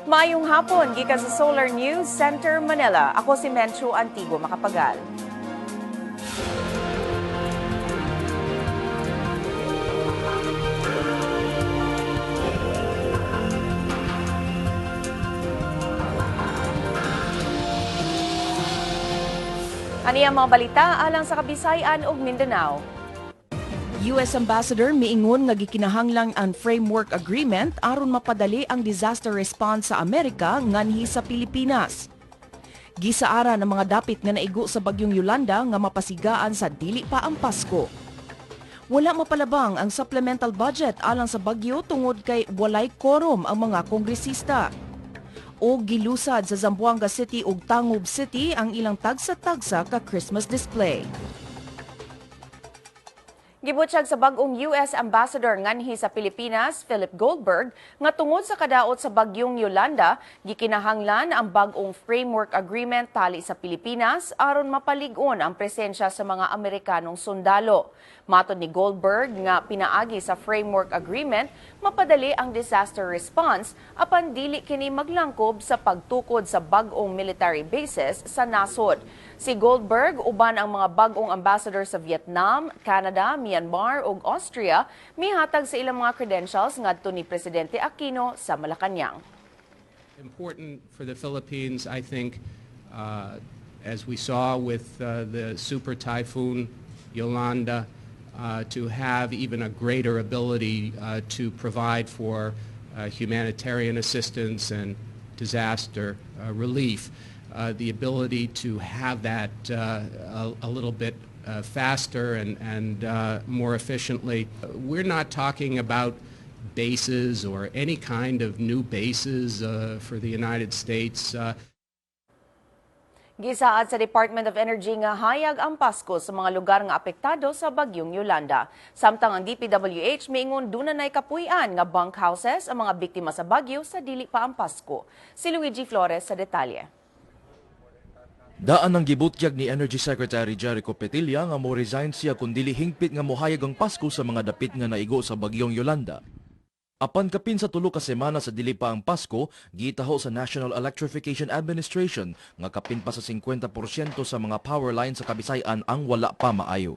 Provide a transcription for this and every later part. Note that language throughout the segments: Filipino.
Maayong hapon, gikan sa Solar News Center, Manila. Ako si Menchu Antigo Makapagal. Ani ang mga balita alang sa Kabisayan ug Mindanao. US Ambassador miingon nga gikinahanglang ang framework agreement aron mapadali ang disaster response sa Amerika nganhi sa Pilipinas. Gisaara ng mga dapit nga naigo sa bagyong Yolanda nga mapasigaan sa dili pa ang Pasko. Wala mapalabang ang supplemental budget alang sa bagyo tungod kay walay quorum ang mga kongresista. O gilusad sa Zamboanga City ug Tangub City ang ilang tagsa-tagsa ka Christmas display. Gibutyag sa bag-ong US Ambassador nganhi sa Pilipinas, Philip Goldberg, nga tungod sa kadaot sa bagyong Yolanda, gikinahanglan ang bag-ong framework agreement tali sa Pilipinas aron mapalig-on ang presensya sa mga Amerikanong sundalo. Matod ni Goldberg nga pinaagi sa framework agreement, mapadali ang disaster response apan dili kini maglangkob sa pagtukod sa bag-ong military bases sa nasod. Si Goldberg uban ang mga bag-ong ambassador sa Vietnam, Canada, Myanmar ug Austria mihatag sa ilang mga credentials ngadto ni Presidente Aquino sa Malacañang. Important for the Philippines, I think, as we saw with the super typhoon Yolanda, to have even a greater ability to provide for humanitarian assistance and disaster relief. The ability to have that a little bit faster and more efficiently. We're not talking about bases or any kind of new bases for the United States. Gisaad sa Department of Energy nga hayag ang Pasko sa mga lugar nga apektado sa bagyong Yolanda. Samtang ang DPWH miingon dunay kapuy-an nga bunkhouses ang mga biktima sa bagyo sa dili pa ang Pasko. Si Luigi Flores sa detalye. Daan ang gibutyag ni Energy Secretary Jericho Petilla nga mo resign siya kung dili hingpit nga mohayag ang Pasko sa mga dapit nga naigo sa bagyong Yolanda. Apan kapin sa tulo ka semana sa dili pa ang Pasko, gitaho sa National Electrification Administration nga kapin pa sa 50% sa mga power lines sa Kabisayan ang wala pa maayo.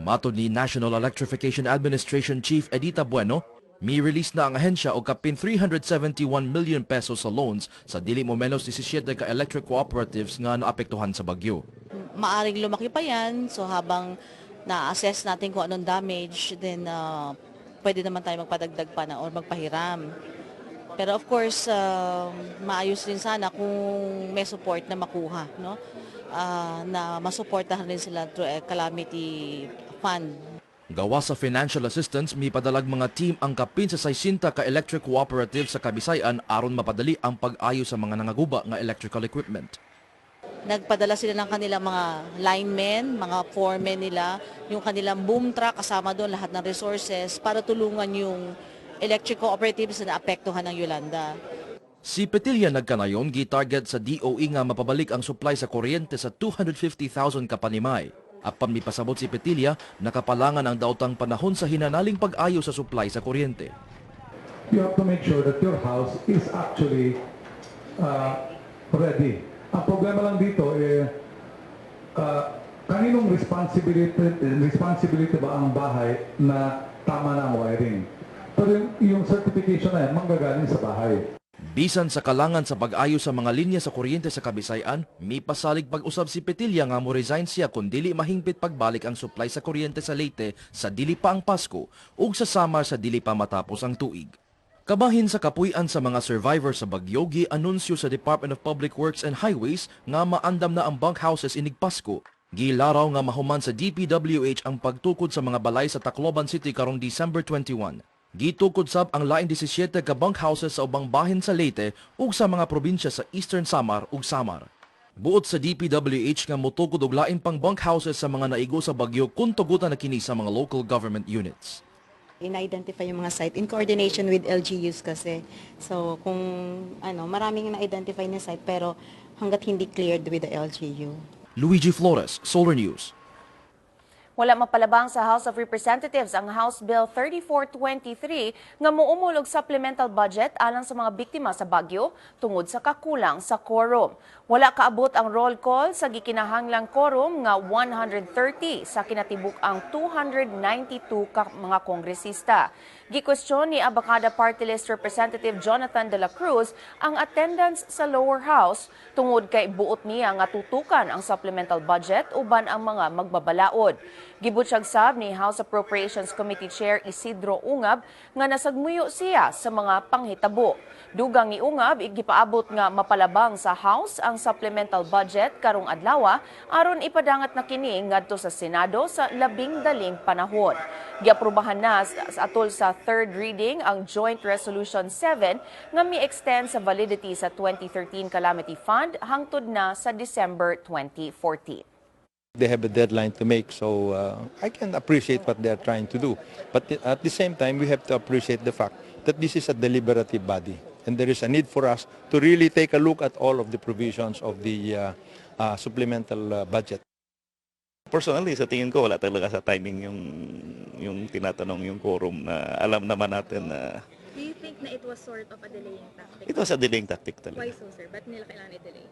Matod ni National Electrification Administration Chief Edita Bueno, mi-release na ang ahensya og kapin 371 million pesos sa loans sa dili mo menos 17 ka electric cooperatives nga naapektuhan sa bagyo. Maaring lumaki pa yan, so habang na-assess natin kung anong damage, then pwede naman tayo magpadagdag pa na or magpahiram. Pero of course, maayos din sana kung may support na makuha, no? Na masuportahan rin sila through a calamity fund. Gawa sa financial assistance, may padalag mga team ang kapin sa 60 ka electric cooperative sa Kabisayan aron mapadali ang pag-ayo sa mga nangaguba nga electrical equipment. Nagpadala sila ng kanilang mga linemen, mga foremen nila, yung kanilang boom truck, kasama doon lahat ng resources para tulungan yung electric cooperatives na naapektuhan ng Yolanda. Si Petilla nagkanayon gitarget sa DOE nga mapabalik ang supply sa kuryente sa 250,000 kapanimay. Apan mipasabot si Petilla, nakapalangan ang daotang panahon sa hinanaling pag-ayo sa supply sa kuryente. You have to make sure that your house is actually ready. Ang problema lang dito, kaninong responsibility ba ang bahay na tama na ang wiring? Pero yung certification na yan, manggagaling sa bahay. Bisan sa kalangan sa pag-ayo sa mga linya sa kuryente sa Kabisayan, may pasalig pag-usab si Petilla nga mo resign siya kung dili mahingpit pagbalik ang supply sa kuryente sa Leyte sa dili pa ang Pasko ug sa Samar sa dili pa matapos ang tuig. Kabahin sa kapuy-an sa mga survivor sa bagyo, gi-anunsyo sa Department of Public Works and Highways nga maandam na ang bunkhouses inig Pasko. Gilaraw nga mahuman sa DPWH ang pagtukod sa mga balay sa Tacloban City karong December 21. Gitukod sab ang laing 17 ka bunkhouses sa ubang bahin sa Leyte ug sa mga probinsya sa Eastern Samar ug Samar. Buot sa DPWH nga motukod og laing pang bunkhouses sa mga naigo sa bagyo kung tugutan na kini sa mga local government units. In-identify yung mga site in coordination with LGUs kasi. So kung maraming na-identify na site pero hanggat hindi cleared with the LGU. Luigi Flores, Solar News. Wala mapalabang sa House of Representatives ang House Bill 3423 nga muumulog supplemental budget alang sa mga biktima sa bagyo tungod sa kakulang sa quorum. Wala kaabot ang roll call sa gikinahanglang quorum nga 130 sa kinatibuk ang 292 ka mga kongresista. Gikwestiyon ni Abacada Party List Representative Jonathan de la Cruz ang attendance sa lower house tungod kay buot niya nga tutukan ang supplemental budget uban ang mga magbabalaod. Gibutyag sab ni House Appropriations Committee Chair Isidro Ungab nga nasagmuyo siya sa mga panghitabo. Dugang ni Ungab igipaabot nga mapalabang sa House ang supplemental budget karong adlaw aron ipadangat na kini ngadto sa Senado sa labing daling panahon. Giaprubahan na atol sa third reading ang Joint Resolution 7 nga mi-extend sa validity sa 2013 Calamity Fund hangtod na sa December 2014. They have a deadline to make, so I can appreciate what they are trying to do. But at the same time, we have to appreciate the fact that this is a deliberative body. And there is a need for us to really take a look at all of the provisions of the supplemental budget. Personally, sa tingin ko, wala talaga sa timing yung tinatanong yung quorum na alam naman natin na... Do you think na it was sort of a delaying tactic? It was a delaying tactic talaga. Why so, sir? Ba't nila kailangan i-delay?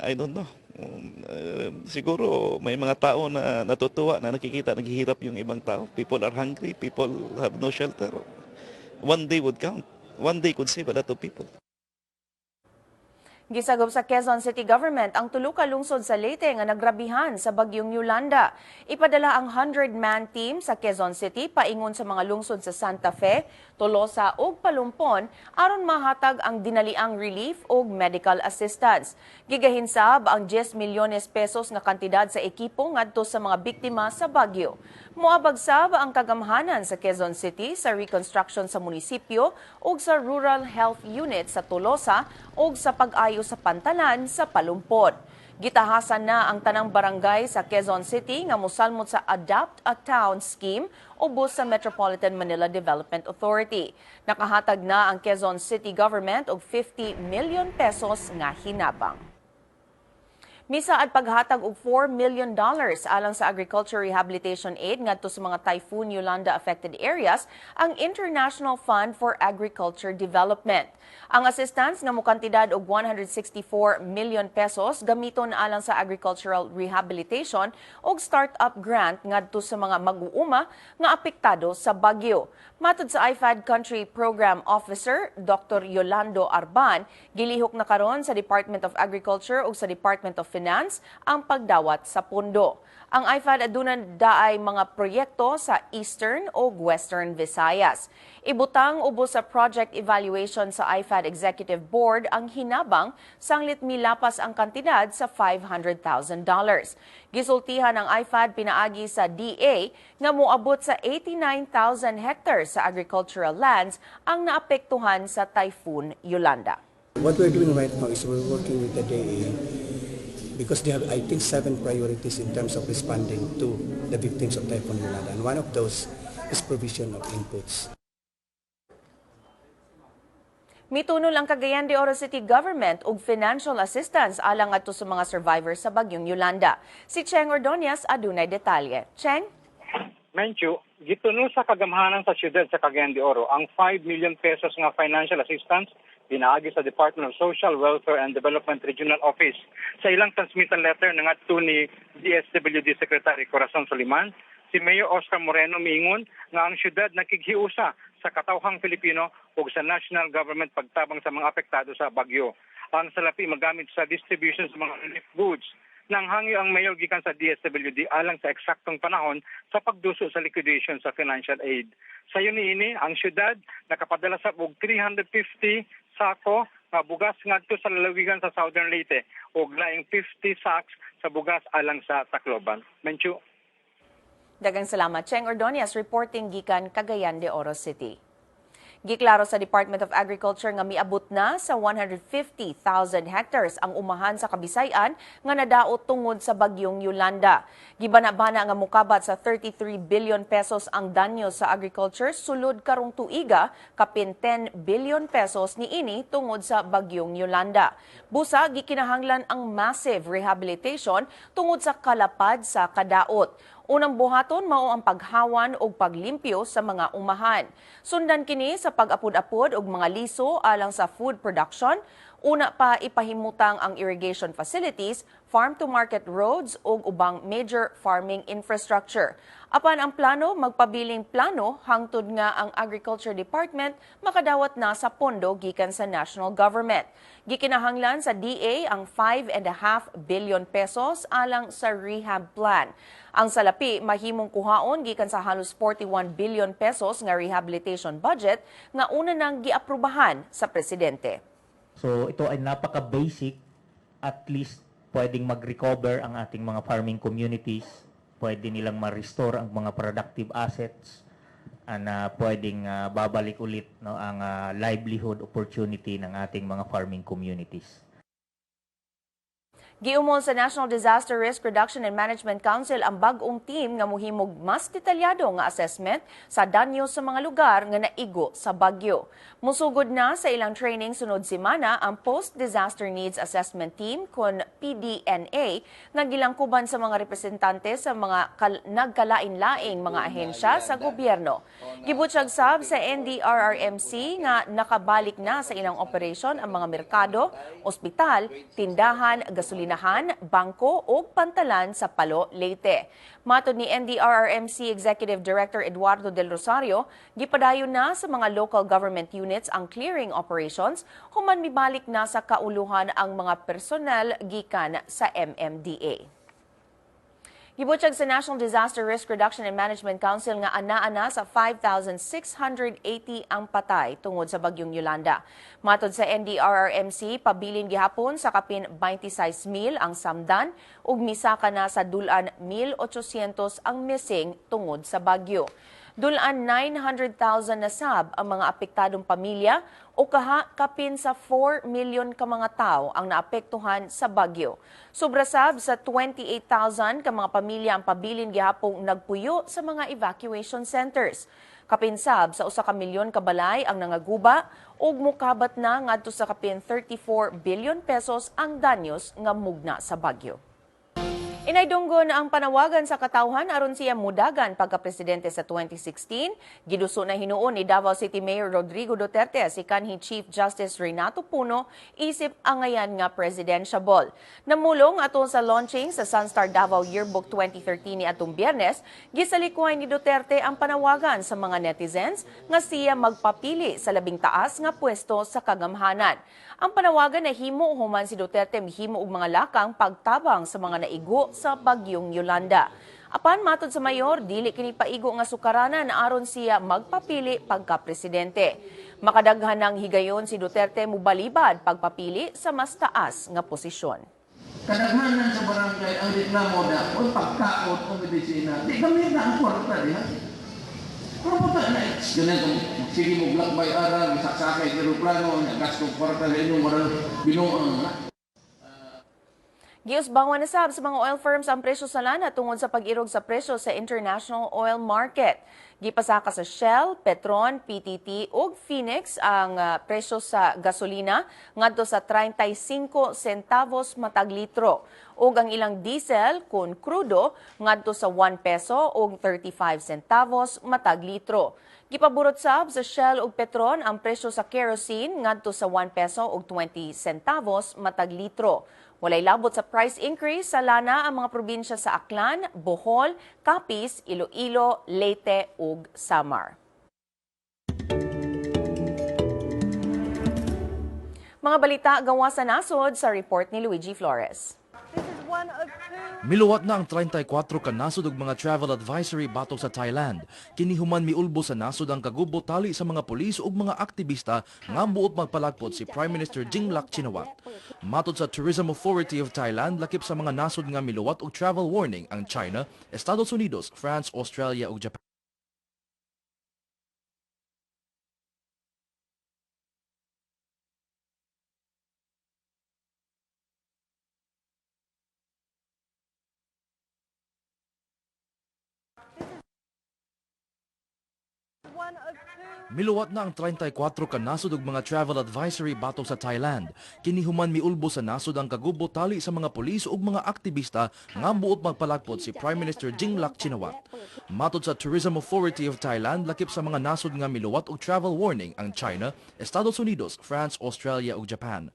I don't know. Siguro may mga tao na natutuwa na nakikita, naghihirap yung ibang tao. People are hungry, people have no shelter. One day would count. One day could save a lot of people. Gisagop sa Quezon City Government ang tulo ka lungsod sa Leyte nga nagrabihan sa bagyong Yolanda. Ipadala ang 100-man team sa Quezon City paingon sa mga lungsod sa Santa Fe, Tolosa ug Palumpon aron mahatag ang dinaliang relief ug medical assistance. Gigahinsab ang 10 milyones pesos nga kantidad sa ekipo ngadto sa mga biktima sa bagyo. Moabag sab ang kagamhanan sa Quezon City sa reconstruction sa munisipyo ug sa Rural Health Unit sa Tolosa ug sa pag-ayo sa pantalan sa Palumpon. Gitahasan na ang tanang barangay sa Quezon City nga mosalmot sa Adapt a Town scheme ubos sa Metropolitan Manila Development Authority. Nakahatag na ang Quezon City Government og 50 million pesos nga hinabang. Misaad paghatag og $4 million alang sa Agriculture Rehabilitation Aid ngadto sa mga Typhoon Yolanda affected areas ang International Fund for Agriculture Development. Ang assistance nga mokantidad og 164 million pesos gamiton alang sa agricultural rehabilitation ug startup grant ngadto sa mga mag-uuma nga apektado sa bagyo. Matud sa IFAD Country Program Officer Dr. Yolando Arban, gilihok na karon sa Department of Agriculture ug sa Department of Finance ang pagdawat sa pondo. Ang IFAD aduna daay mga proyekto sa Eastern ug Western Visayas. Ibutang ubos sa project evaluation sa IFAD Executive Board ang hinabang sanglit milapas ang kantidad sa $500,000. Gisultihan ang IFAD pinaagi sa DA nga moabot sa 89,000 hectares sa agricultural lands ang naapektuhan sa Typhoon Yolanda. What we're doing right now is we're working with the DA because they have, I think, 7 priorities in terms of responding to the victims of Typhoon Yolanda. And one of those is provision of inputs. Mitunol ang Cagayan de Oro City Government ug financial assistance alang adto sa mga survivors sa bagyong Yolanda. Si Cheng Ordonez adunay detalye. Cheng? Menchu, gitunol sa kagamhanan sa siyudad sa Cagayan de Oro ang 5 million pesos nga financial assistance pinaagi sa Department of Social Welfare and Development Regional Office. Sa ilang transmittal letter ngadto ni DSWD Secretary Corazon Soliman, si Mayor Oscar Moreno miingon nga ang siyudad nakighiusa sa katawhang Pilipino ug sa national government pagtabang sa mga apektado sa bagyo. Ang salapi magamit sa distribution sa mga relief goods. Nanghangyo ang mayor gikan sa DSWD alang sa eksaktong panahon sa pagduso sa liquidation sa financial aid. Sa yuniini, ang syudad nakapadala sa og 350 sako nga bugas ngadto sa lalawigan sa Southern Leyte ug laing 50 sacks sa bugas alang sa Tacloban. Menchu. Dagang salamat. Cheng Ordonez reporting gikan Cagayan de Oro City. Giklaro sa Department of Agriculture nga miabot na sa 150,000 hectares ang umahan sa Kabisayan nga nadaot tungod sa bagyong Yolanda. Gibana-bana nga mukabat sa 33 billion pesos ang danyo sa agriculture sulod karong tuiga kapin 10 billion pesos niini tungod sa bagyong Yolanda. Busa gikinahanglan ang massive rehabilitation tungod sa kalapad sa kadaot. Unang buhaton mao ang paghawan o paglimpyo sa mga umahan. Sundan kini sa pag-apod-apod og mga liso alang sa food production. Una pa ipahimutang ang irrigation facilities, farm-to-market roads ug ubang major farming infrastructure. Apan ang plano, magpabiling plano hangtod nga ang Agriculture Department makadawat na sa pondo gikan sa national government. Gikinahanglan sa DA ang 5.5 billion pesos alang sa rehab plan. Ang salapi mahimong kuhaon gikan sa halos 41 billion pesos nga rehabilitation budget nga una nang giaprubahan sa presidente. So ito ay napaka-basic, at least pwedeng mag-recover ang ating mga farming communities, pwede nilang ma-restore ang mga productive assets, na pwedeng babalik ulit ang livelihood opportunity ng ating mga farming communities. Giumon sa National Disaster Risk Reduction and Management Council ang bag-ong team nga mohimog mas detalyado nga assessment sa danyo sa mga lugar nga naigo sa bagyo. Musugod na sa ilang training sunod semana ang Post-Disaster Needs Assessment Team kon PDNA nga gilangkuban sa mga representante sa mga nagkalain-laing mga ahensya sa gobyerno. Gibutyag sab sa NDRRMC nga nakabalik na sa ilang operasyon ang mga merkado, ospital, tindahan, gasolina, bangko o pantalan sa Palo, Leyte. Matod ni NDRRMC Executive Director Eduardo Del Rosario, gipadayon na sa mga local government units ang clearing operations human mibalik na sa kauluhan ang mga personnel gikan sa MMDA. Gibutyag sa National Disaster Risk Reduction and Management Council nga anaa sa 5,680 ang patay tungod sa bagyong Yolanda. Matod sa NDRRMC, pabilin gihapon sa kapin 26,000 ang samdan ug misaka na sa dulan 1,800 ang missing tungod sa bagyo. Dulan 900,000 na sab ang mga apektadong pamilya o kapin sa 4 million ka mga tao ang naapektuhan sa bagyo. Sobra sab sa 28,000 ka mga pamilya ang pabilin gihapong nagpuyo sa mga evacuation centers. Kapin sab sa 1 ka milyon ka balay ang nangaguba ug mukabat na ngadto sa kapin 34 billion pesos ang danyos nga mugna sa bagyo. Inaydunggon ang panawagan sa katawhan aron siya mudagan pagka-presidente sa 2016. Giduso na hinuon ni Davao City Mayor Rodrigo Duterte si kanhi Chief Justice Renato Puno isip angayan nga presidentiable. Namulong aton sa launching sa Sunstar Davao Yearbook 2013 ni atong Biyernes, gisalikuhay ni Duterte ang panawagan sa mga netizens nga siya magpapili sa labing taas nga pwesto sa kagamhanan. Ang panawagan na himo human si Duterte mihimo og mga lakang pagtabang sa mga naigo sa bagyong Yolanda. Apan matod sa mayor, dili kini paigo nga sukaranan aron siya magpapili pagka-presidente. Makadaghan ng higayon si Duterte mubalibad pagpapili sa mas taas nga posisyon. Kadaghanan sa barangay ang reklamo na o pagkaot o medisina. Di kami na ang kwarta diha. Pero po tayo na ganyan kung sige mo black by ara, misakasakay ng aeroplano, nagkastong kwarta na inyong marang binuang na. Giusbangon na sab sa mga oil firms ang presyo sa lana tungod sa pag-irog sa presyo sa international oil market. Gipasaka sa Shell, Petron, PTT ug Phoenix ang presyo sa gasolina ngadto sa 35 centavos matag litro ug ang ilang diesel kun krudo ngadto sa 1 peso ug 35 centavos matag litro. Gipaburot sab sa Shell ug Petron ang presyo sa kerosene ngadto sa 1 peso ug 20 centavos matag litro. Walay labot sa price increase sa lana ang mga probinsya sa Aklan, Bohol, Capiz, Iloilo, Leyte ug Samar. Mga balita gawa sa nasod sa report ni Luigi Flores. Miluwat na ang 34 ka nasod ug mga travel advisory batok sa Thailand. Kini human miulbo sa nasod ang kagubo tali sa mga pulis ug mga aktivista nga buot magpalagpot si Prime Minister Yingluck Shinawatra. Matod sa Tourism Authority of Thailand, lakip sa mga nasod nga miluwat og travel warning ang China, Estados Unidos, France, Australia ug Japan. Miluwat na ang 34 ka nasod ug mga travel advisory batok sa Thailand. Kinihuman miulbo sa nasod ang kagubo tali sa mga pulis ug mga aktivista nga buot magpalakpot si Prime Minister Yingluck Shinawatra. Matod sa Tourism Authority of Thailand, lakip sa mga nasod nga miluwat og travel warning ang China, Estados Unidos, France, Australia ug Japan.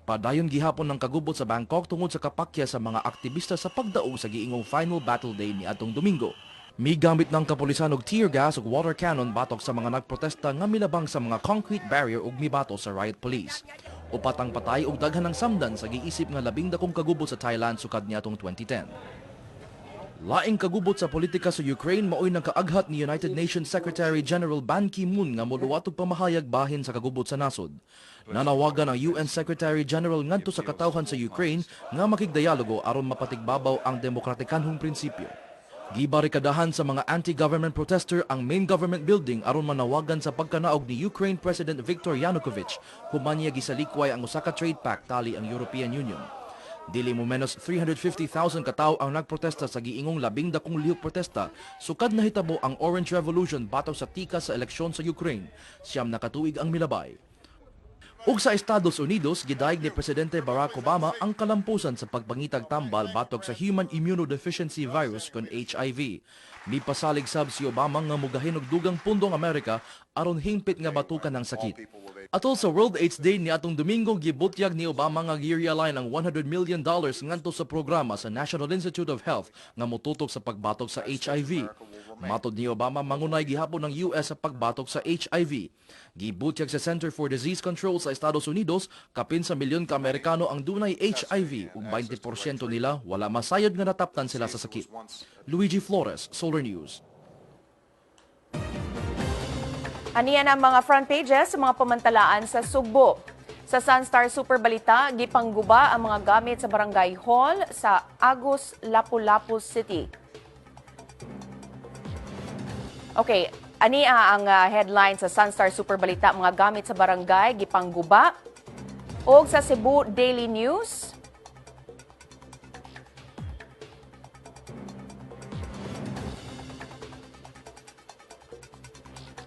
Padayon gihapon ng kagubot sa Bangkok tungod sa kapakya sa mga aktivista sa pagdaog sa giingong final battle day ni atong Domingo. Migamit ng kapulisan og tear gas ug water cannon batok sa mga nagprotesta nga milabang sa mga concrete barrier ug mibato sa riot police. Upat ang patay ug daghan ng samdan sa giisip nga labing dakong kagubot sa Thailand sukad niadtong 2010. Laing kagubot sa politika sa Ukraine maoy nagkaaghat ni United Nations Secretary General Ban Ki-moon nga moluwat og pamahayag bahin sa kagubot sa nasod. Nanawagan ang UN Secretary General ngadto sa katawhan sa Ukraine nga makigdialogo aron mapatigbabaw ang demokratikanhong prinsipyo. Gibarikadahan sa mga anti-government protester ang main government building aron manawagan sa pagkanaog ni Ukraine President Viktor Yanukovych human niya gisalikway ang usa ka trade pact tali ang European Union. Dili mo menos 350,000 katawo ang nagprotesta sa giingong labing dakong lihok protesta sukad nahitabo ang Orange Revolution batok sa tika sa eleksyon sa Ukraine. Siyam na katuig ang milabay. Ug sa Estados Unidos, gidayeg ni Presidente Barack Obama ang kalampusan sa pagpangitag tambal batok sa Human Immunodeficiency Virus kon HIV. Mipasalig sab si Obama nga mugahin og dugang pundong Amerika aron hingpit nga batukan ang sakit. Atol sa World AIDS Day ni atong Domingo, gibutyag ni Obama nga gi-realign ang $100 million ngadto sa programa sa National Institute of Health nga motutok sa pagbatok sa HIV. Matod ni Obama, mangunay gihapon ng US sa pagbatok sa HIV. Gibutyag sa Center for Disease Control sa Estados Unidos, kapin sa milyon ka Amerikano ang dunay HIV ug 20% nila wala masayod nga nataptan sila sa sakit. Luigi Flores, Solar News. Aniyan ang mga front pages sa mga pamantalaan sa Sugbo. Sa Sunstar Super Balita, gipangguba ang mga gamit sa Barangay Hall sa Agus, Lapu-Lapu City. Okay, ania ang headline sa Sunstar Super Balita, mga gamit sa barangay gipangguba. Og sa Cebu Daily News,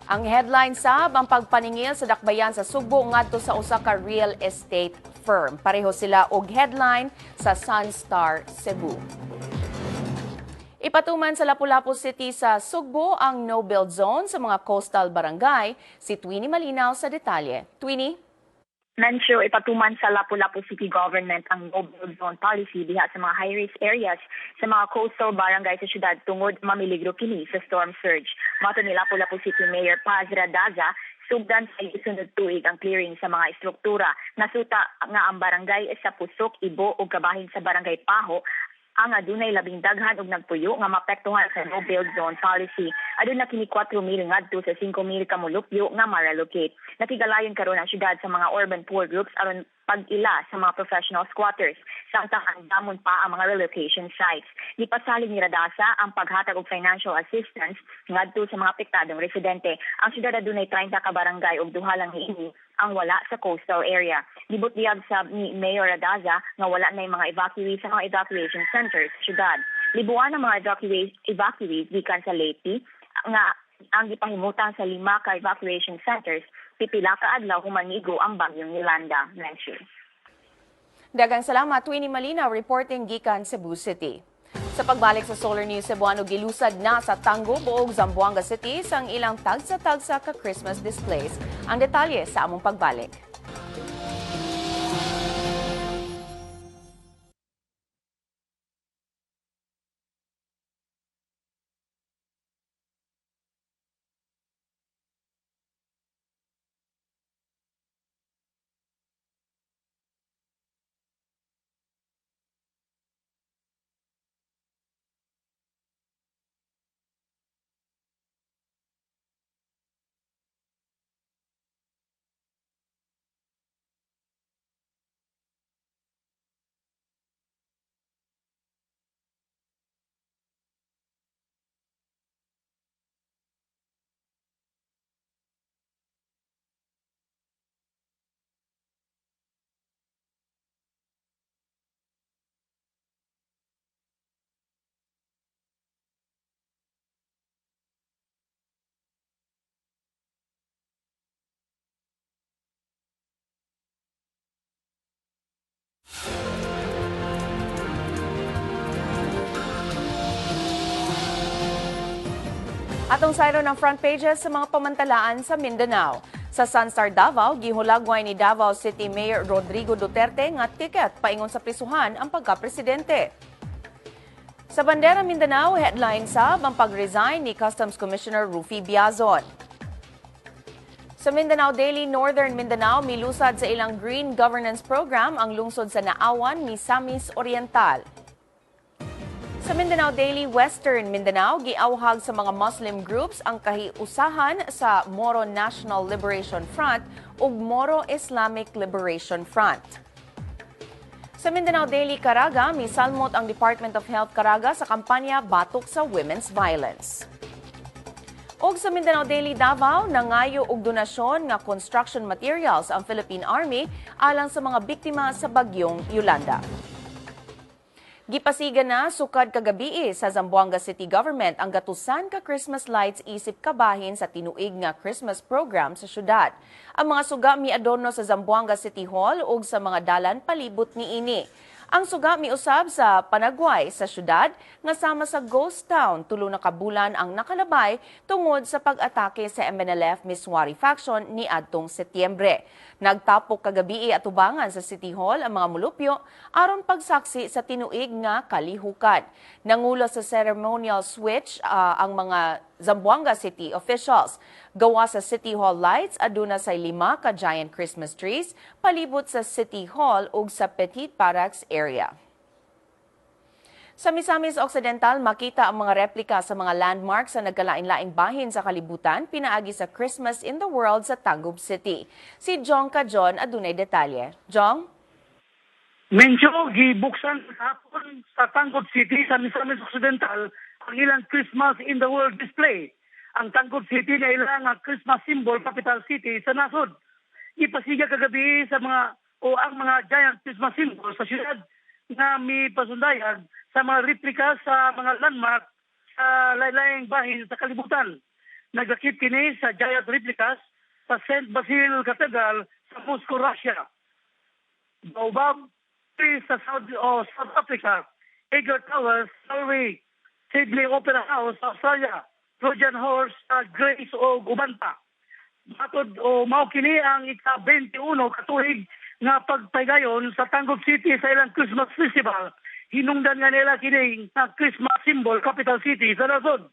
ang headline sab ang pagpaningil sa dakbayan sa Sugbo ngadto sa usa ka real estate firm. Pareho sila og headline sa Sunstar Cebu. Ipatuman sa Lapu-Lapu City sa Sugbo ang no-build zone sa mga coastal barangay. Si Twinnie Malinaw sa detalye. Twinnie? Mensyo, ipatuman sa Lapu-Lapu City Government ang no-build zone policy diha sa mga high-risk areas sa mga coastal barangay sa syudad tungod mamiligro kini sa storm surge. Mato ni Lapu-Lapu City Mayor Paz Radaza, sugdan sa isunod tuig ang clearing sa mga estruktura. Nasuta nga ang barangay sa Pusok, Ibo ug kabahin sa barangay Paho ang adunay labing daghan ug nagpuyo nga mapektuhan sa no-build zone policy. Aduna kini 4,000 ngadto sa 5,000 ka molupyo nga ma-relocate. Nakigalayon karon ang syudad sa mga urban poor groups aron pag-ila sa mga professional squatters. Samtang andamon pa ang mga relocation sites. Gipasalig ni Radasa ang paghatag og financial assistance ngadto sa mga apektadong residente. Ang syudad adunay 30 ka barangay ug duha lang niini ang wala sa coastal area. Gibutyag sa ni Mayor Radaza nga wala na yung mga evacuees sa mga evacuation centers sa syudad. Libuan ang mga evacuees gikan sa Leyte nga ang gipahimutan sa 5 ka evacuation centers, pipila ka adlaw humanigo ang bagyong Yolanda. Mention. Daghang salamat, Twinnie Malinaw, reporting gikan Cebu City. Sa pagbalik sa Solar News Cebuano, gilusad na sa Tanggo, Buog, Zamboanga City sang ilang tagsa-tagsa ka Christmas displays. Ang detalye sa among pagbalik. Atong sayro ng front pages sa mga pamantalaan sa Mindanao. Sa Sunstar Davao, gihulagway ni Davao City Mayor Rodrigo Duterte nga tiket paingon sa prisuhan ang pagka-presidente. Sa Bandera Mindanao, headline ang pag-resign ni Customs Commissioner Rufy Biazon. Sa Mindanao Daily, Northern Mindanao, milusad sa ilang Green Governance Program ang lungsod sa Naawan, Misamis Oriental. Sa Mindanao Daily, Western Mindanao, giawhag sa mga Muslim groups ang kahiusahan sa Moro National Liberation Front ug Moro Islamic Liberation Front. Sa Mindanao Daily, Caraga, misalmot ang Department of Health Caraga sa kampanya Batok sa Women's Violence. Og sa Mindanao Daily Davao, nangayo og donasyon nga construction materials ang Philippine Army alang sa mga biktima sa bagyong Yolanda. Gipasigan na sukad kagabi sa Zamboanga City Government ang gatusan ka Christmas lights isip kabahin sa tinuig nga Christmas program sa syudad. Ang mga suga miadorno sa Zamboanga City Hall ug sa mga dalan palibot niini. Ang suga miusab sa panagway sa syudad nga sama sa Ghost Town tulo na kabulan ang nakalabay tungod sa pag-atake sa MNLF Miswari faction ni adtong Setyembre. Nagtapok kagabi atubangan sa City Hall ang mga mulupyo aron pagsaksi sa tinuig nga kalihukan. Nangulo sa ceremonial switch ang mga Zamboanga City officials. Gawa sa City Hall lights, aduna say 5 ka giant Christmas trees palibot sa City Hall ug sa Petit Parax area. Sa Misamis Occidental, makita ang mga replika sa mga landmarks sa nagkalain-laing bahin sa kalibutan pinaagi sa Christmas in the World sa Tagub City. Si Jong Kajon adunay detalye. Jong? Mencho, gibuksan hapon sa Tangkod City sa Misamis Occidental ang ilang Christmas in the World display. Ang Tangkod City na ilang Christmas symbol, capital city sa nasod. Ipasiga kagabi sa ang mga giant Christmas symbol sa siyudad na may pasundayag sa mga replika sa mga landmark sa laylayang bahin sa kalibutan. Nagdakip kini sa giant replicas sa St. Basil Cathedral sa Moscow, Russia. Baobab Tree sa South Africa, Eagle Towers, Norway, Sydney Opera House sa Australia, Trojan Horse sa Grace o Ubanta. Matod o mao kini ang ika-21 katuig nga pagpaygayon sa Tangkod City sa ilang Christmas Festival. Hinungdan nga nila kini nga Christmas symbol capital city sa nasod.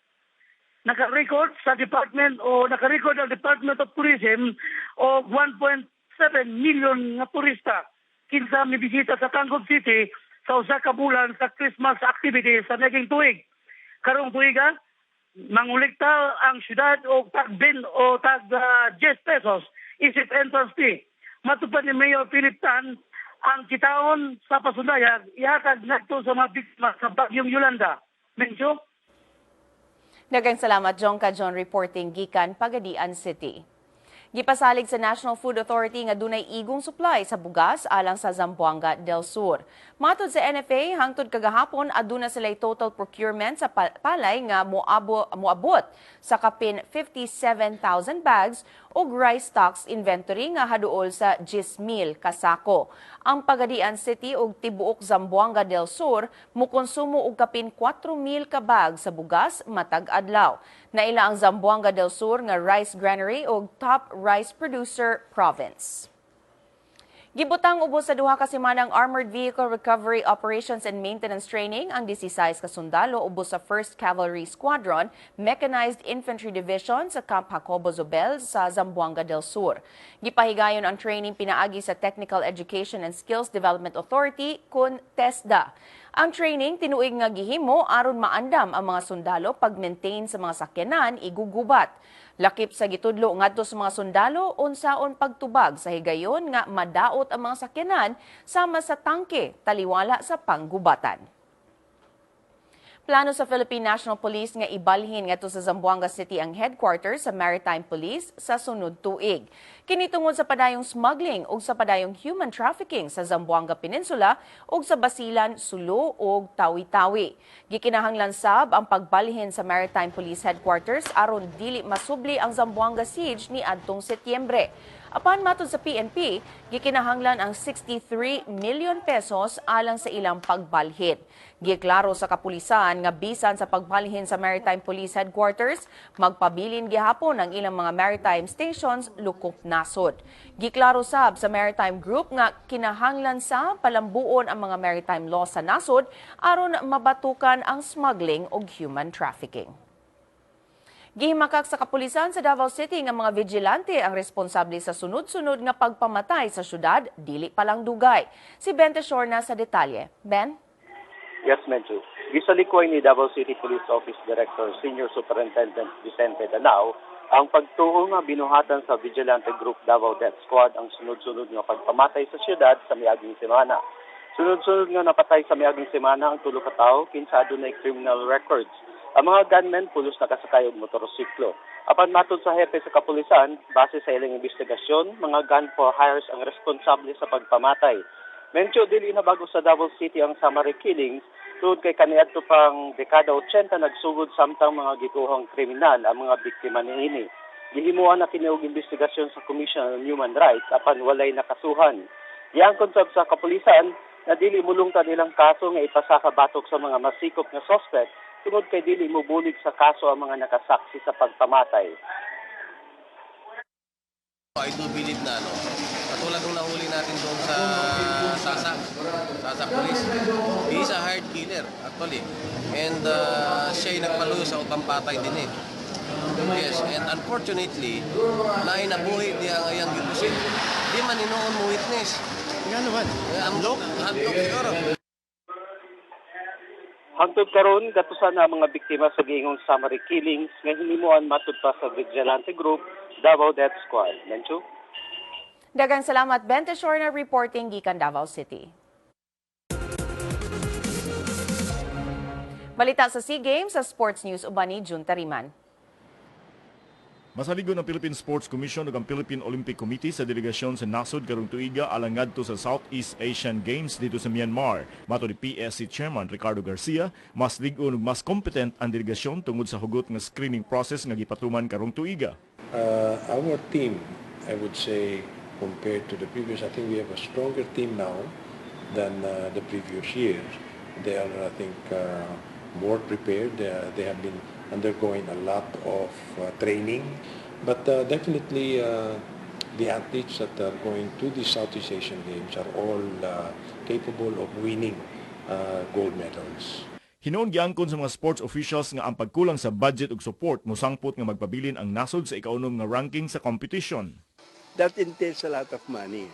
Naka-record ang Department of Tourism o 1.7 million nga turista kinsa mibisita sa Tangkod City sa usa ka bulan sa Christmas activities sa naging tuig. Karong tuiga, mangulikta ang syudad o tag 10 pesos isip entrance fee. Matupad ni Mayor Philip Tan, ang kitaon sa pasundayag ihatag ngadto sa mga biktima sa bagyong Yolanda. Mencho? Daghang salamat, Jong Kajon, reporting gikan Pagadian City. Gipasalig sa National Food Authority nga dunay igong supply sa bugas alang sa Zamboanga del Sur. Matod sa NFA, hangtod kagahapon aduna sila'y total procurement sa palay nga moabot sa kapin 57,000 bags ug rice stocks inventory nga haduol sa 10,000 kasako. Ang Pagadian City ug tibuok Zamboanga del Sur mokonsumo og kapin 4,000 ka bag sa bugas matag adlaw. Naila ang Zamboanga del Sur nga rice granary ug top rice producer province. Gibutang ubos sa duha ka semanang Armored Vehicle Recovery Operations and Maintenance Training ang 16 ka sundalo ubos sa 1st Cavalry Squadron Mechanized Infantry Division sa Camp Jacobo Zobel sa Zamboanga del Sur. Gipahigayon ang training pinaagi sa Technical Education and Skills Development Authority kun TESDA. Ang training tinuig nga gihimo aron maandam ang mga sundalo pag-maintain sa mga sakyanan igugubat. Lakip sa gitudlo ngadto sa mga sundalo unsaon pagtubag sa higayon nga madaot ang mga sakyanan sama sa tangke taliwala sa panggubatan. Plano sa Philippine National Police nga ibalhin ngadto sa Zamboanga City ang headquarters sa Maritime Police sa sunod tuig. Kini tungod sa padayong smuggling ug sa padayong human trafficking sa Zamboanga Peninsula ug sa Basilan, Sulu ug Tawi-Tawi. Gikinahanglan sab ang pagbalhin sa Maritime Police Headquarters aron dili masubli ang Zamboanga siege ni adtong Setyembre. Apan matod sa PNP, gikinahanglan ang 63 million pesos alang sa ilang pagbalhit. Giklaro sa kapulisan nga bisan sa pagbalhin sa Maritime Police Headquarters, magpabilin gihapon ang ilang mga maritime stations lukop nasod. Giklaro sab sa Maritime Group nga kinahanglan sa palambuon ang mga maritime law sa nasod aron mabatukan ang smuggling o human trafficking. Gihimakak sa kapulisan sa Davao City nga mga vigilante ang responsable sa sunod-sunod nga pagpamatay sa syudad, dili palang dugay. Si Ben Teshorna sa detalye. Ben? Yes, Menchu. Gisalikoy ni Davao City Police Office Director Senior Superintendent Vicente Danao ang pagtuo nga binuhatan sa Vigilante Group Davao Death Squad ang sunod-sunod nga pagpamatay sa siyudad sa miaging semana. Sunod-sunod nga napatay sa miaging semana ang tulo ka tawo kinsa adunay criminal records. Ang mga gunmen pulos nakasakay og motorsiklo. Apan matod sa hepe sa kapulisan, base sa ilang investigasyon, mga gun for hires ang responsable sa pagpamatay. Mencho dili na bago sa Davao City ang summary killings tungod kay kaniadto pang dekada 80 nagsugod samtang mga gikuhang kriminal ang mga biktima niini. Gihimuan na kini og investigasyon sa Commission on Human Rights apan walay nakasuhan. Giangkon sab sa kapulisan na dili mulungtad ilang kaso nga ipasaka batok sa mga masikop nga suspect tungod kay dili mobulig sa kaso ang mga nakasaksi sa pagpamatay. I do believe na katulad ng nahuli natin doon sa Sasa Police. He is a hard killer actually. And siya ay nagpaluyo sa upang patay din eh. Yes, and unfortunately, nainabuhi diya ang ayang gibusin. Di man inoon mo witness. Nga naman. Handok siguro. Hangtod karon gatusan na mga biktima sa giingong summary killings nga hinimuan matud pa sa Vigilante Group Davao Death Squad. Menchu? Daghang salamat Ben Teshorna reporting gikan Davao City. Balita sa SEA Games sa Sports News uban ni Jun Tariman. Masaligon ang Philippine Sports Commission ug ang Philippine Olympic Committee sa delegasyon sa nasod karong tuiga alang ngadto sa Southeast Asian Games dito sa Myanmar. Mato ni PSC Chairman Ricardo Garcia, mas ligon ug mas competent ang delegasyon tungod sa hugot nga screening process nga gipatuman karong tuiga. Our team, I would say, compared to the previous, I think we have a stronger team now than the previous years. They are, I think, more prepared. They have been undergoing a lot of training, but definitely the athletes that are going to the Southeast Asian Games are all capable of winning gold medals. Hinoon giangkon sa mga sports officials nga ang pagkulang sa budget ug support mosangpot nga magpabilin ang nasod sa ikaunom nga ranking sa competition. That entails a lot of money.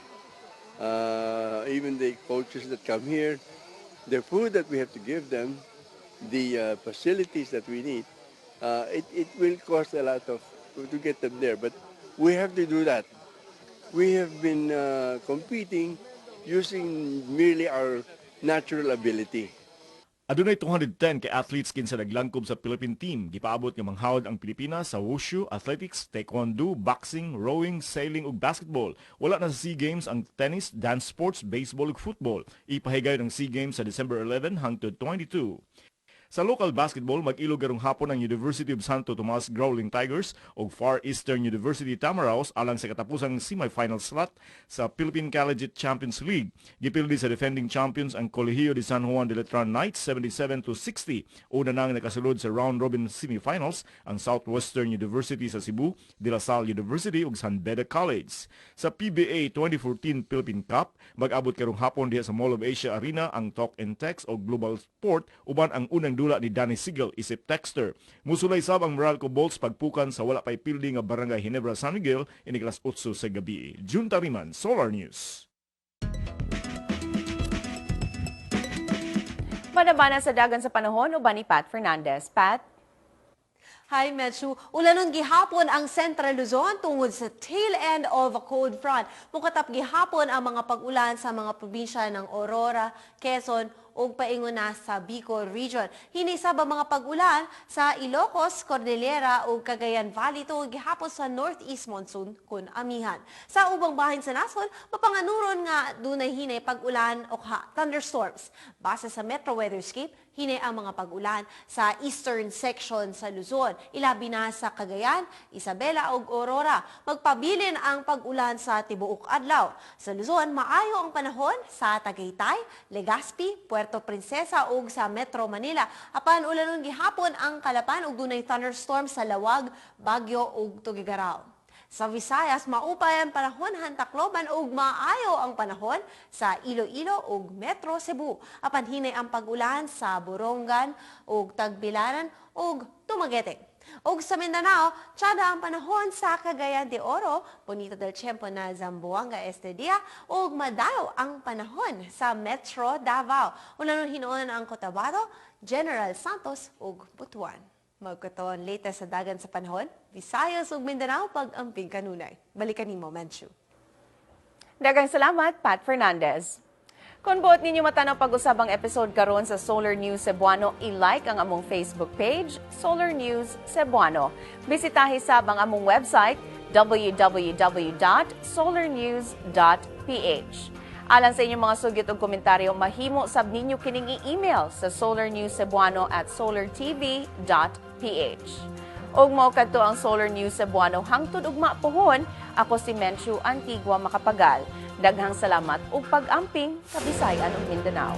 Even the coaches that come here, the food that we have to give them, the facilities that we need, it will cost a lot of to get them there. But we have to do that. We have been competing using merely our natural ability. Adunay 210 ka athletes kinsa naglangkob sa Philippine team. Gipaabot nga manghawd ang Pilipinas sa wushu, athletics, taekwondo, boxing, rowing, sailing ug basketball. Wala na sa SEA Games ang tennis, dance sports, baseball ug football. Ipahigay ng SEA Games sa December 11 hangtod 22. Sa local basketball, mag-ilog karong hapon ang University of Santo Tomas Growling Tigers o Far Eastern University Tamaraos alang sa katapusang semifinal slot sa Philippine Collegiate Champions League. Gipildi sa defending champions ang Colegio de San Juan de Letran Knights 77-60. Una nang nakasulod sa round-robin semifinals ang Southwestern University sa Cebu, De La Salle University ug San Beda College. Sa PBA 2014 Philippine Cup, mag-abot karong hapon diha sa Mall of Asia Arena ang Talk and Text o Global Sport uban ang unang dula ni Danny Sigel isip Texter. Musulay sab ang Meralco Bolts pagpukan sa wala pay pildi nga Barangay Ginebra San Miguel ini Class 8 sa gabi. Jun Tariman, Solar News. Manabana sa dagan sa panahon uban ni Pat Fernandez. Pat? Hi, Metsu. Ulanon gihapon ang Central Luzon tungod sa tail end of a cold front. Mukatap gihapon ang mga pag-ulan sa mga probinsya ng Aurora, Quezon ug paingon na sa Bicol Region. Hinisab ang mga pag-ulan sa Ilocos, Cordillera ug Cagayan Valley tungod gihapon sa northeast monsoon kun amihan. Sa ubang bahin sa nasod, mapanganuron nga dunay hinay pag-ulan o thunderstorms. Base sa Metro Weatherscape, hinay ang mga pag-ulan sa eastern section sa Luzon, ilabi na sa Cagayan, Isabela ug Aurora. Magpabilin ang pag-ulan sa tibuok adlaw. Sa Luzon, maayo ang panahon sa Tagaytay, Legazpi, Puerto Princesa ug sa Metro Manila. Apan ulanon gihapon ang Kalapan ug dunay thunderstorm sa Lawag, Baguio ug Tuguegarao. Sa Visayas, maupay ang panahon Tacloban ug maayo ang panahon sa Iloilo ug Metro Cebu. Apan hinay ang pag-ulan sa Borongan ug Tagbilaran ug Dumaguete. Ug sa Mindanao, tsada ang panahon sa Cagayan de Oro, Bonito del Tiempo na Zamboanga Este Dia ug madayo ang panahon sa Metro Davao. Unanon hinuon ang Cotabato, General Santos ug Butuan. Magkataon latest sa dagan sa panahon, Visayas ug Mindanao pag-amping kanunay. Balikan nimo, Manchu. Daghang salamat, Pat Fernandez. Kung buot ninyo matanaw pag-usabang episode karon sa Solar News Cebuano, i-like ang among Facebook page, Solar News Cebuano. Bisitahi sab ang among website, www.solarnews.ph. Alang sa inyong mga sugyot ug komentaryo, mahimo sab ninyo kining i-email sa solarnewscebuano@solartv.ph. Og mao kadto ang Solar News Cebuano hangtod ugma pohon. Ako si Menchu Antigua Macapagal. Daghang salamat ug pag-amping sa Bisayan ug Mindanao.